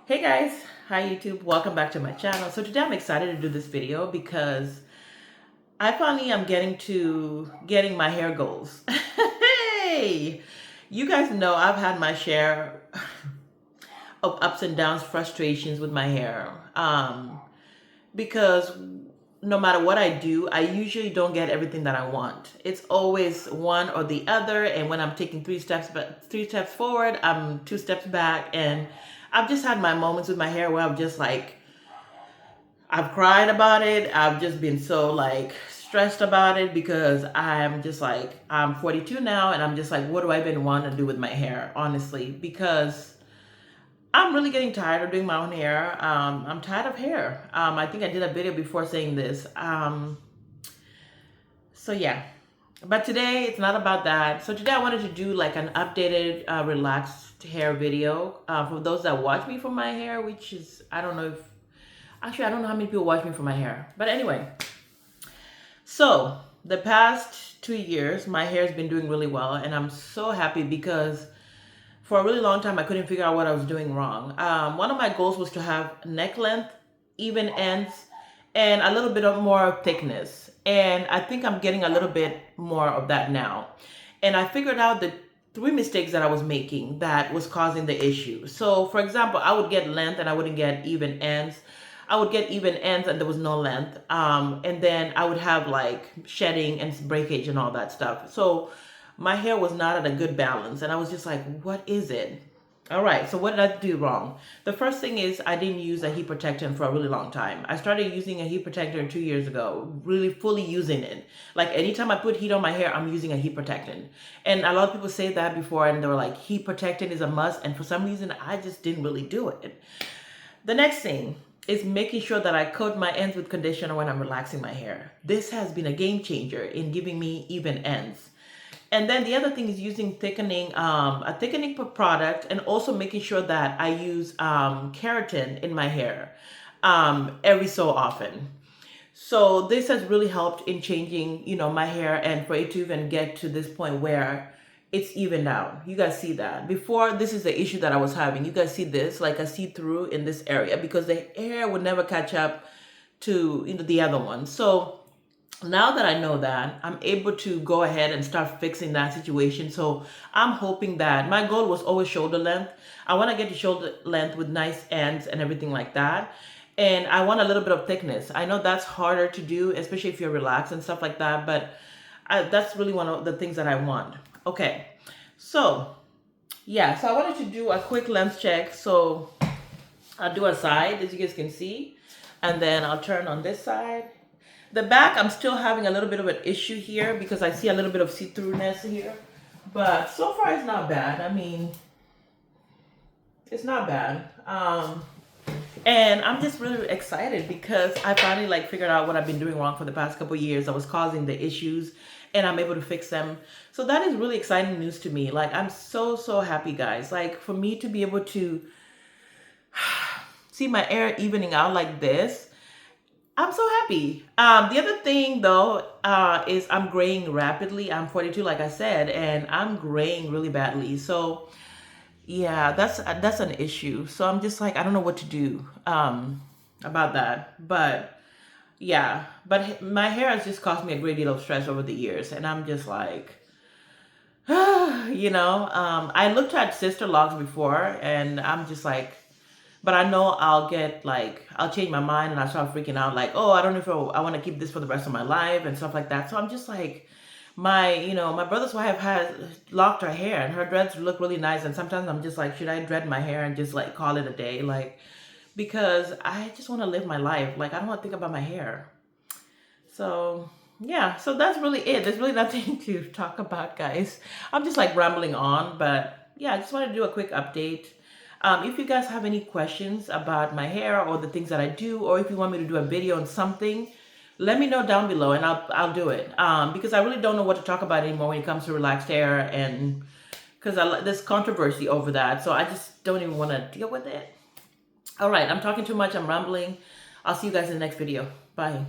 Hey guys, hi YouTube, welcome back to my channel. So today I'm excited to do this video because I finally am getting my hair goals. Hey, you guys know I've had my share of ups and downs, frustrations with my hair. Because no matter what I do, I usually don't get everything that I want. It's always one or the other, and when I'm taking three steps forward, I'm two steps back, and I've just had my moments with my hair where I'm just like, I've cried about it. I've just been so like stressed about it because I'm just like, I'm 42 now, and I'm just like, what do I even want to do with my hair, honestly? Because I'm really getting tired of doing my own hair. I'm tired of hair. I think I did a video before saying this. So yeah, but today it's not about that. So today I wanted to do like an updated, relaxed hair video for those that watch me for my hair, which is, I don't know if, actually, I don't know how many people watch me for my hair. But anyway, so the past 2 years, my hair has been doing really well, and I'm so happy because for a really long time, I couldn't figure out what I was doing wrong. One of my goals was to have neck length, even ends, and a little bit of more thickness. And I think I'm getting a little bit more of that now. And I figured out the three mistakes that I was making that was causing the issue. So, for example, I would get length and I wouldn't get even ends. I would get even ends and there was no length. And then I would have like shedding and breakage and all that stuff. So my hair was not at a good balance. And I was just like, what is it? All right, so what did I do wrong? The first thing is I didn't use a heat protectant for a really long time. I started using a heat protectant 2 years ago, really fully using it. Like anytime I put heat on my hair, I'm using a heat protectant. And a lot of people say that before and they were like, heat protectant is a must. And for some reason, I just didn't really do it. The next thing is making sure that I coat my ends with conditioner when I'm relaxing my hair. This has been a game changer in giving me even ends. And then the other thing is using a thickening product, and also making sure that I use keratin in my hair every so often. So this has really helped in changing, my hair, and for it to even get to this point where it's evened out. You guys see that? Before, this is the issue that I was having. You guys see this, like a see-through in this area because the hair would never catch up to, the other one. So now that I know that, I'm able to go ahead and start fixing that situation. So I'm hoping that my goal was always shoulder length. I want to get to shoulder length with nice ends and everything like that. And I want a little bit of thickness. I know that's harder to do, especially if you're relaxed and stuff like that. But that's really one of the things that I want. Okay. So yeah, so I wanted to do a quick length check. So I'll do a side, as you guys can see, and then I'll turn on this side. The back, I'm still having a little bit of an issue here because I see a little bit of see-throughness here. But so far, it's not bad. I mean, it's not bad. And I'm just really excited because I finally figured out what I've been doing wrong for the past couple of years that was causing the issues, and I'm able to fix them. So that is really exciting news to me. Like, I'm so, so happy, guys. Like, for me to be able to see my hair evening out like this, I'm so happy. The other thing though, is I'm graying rapidly. I'm 42, like I said, and I'm graying really badly. So yeah, that's an issue. So I'm just like, I don't know what to do about that. But yeah, but my hair has just caused me a great deal of stress over the years, and I'm just like, I looked at Sister Logs before, and I'm just like, but I know I'll change my mind and I start freaking out like, oh, I don't know if I want to keep this for the rest of my life and stuff like that. So I'm just like, my brother's wife has locked her hair and her dreads look really nice. And sometimes I'm just like, should I dread my hair and just like call it a day? Like, because I just want to live my life. Like, I don't want to think about my hair. So yeah, so that's really it. There's really nothing to talk about, guys. I'm just like rambling on, but yeah, I just wanted to do a quick update. If you guys have any questions about my hair or the things that I do, or if you want me to do a video on something, let me know down below and I'll do it. Because I really don't know what to talk about anymore when it comes to relaxed hair, and because there's controversy over that, so I just don't even want to deal with it. All right, I'm talking too much. I'm rambling. I'll see you guys in the next video. Bye.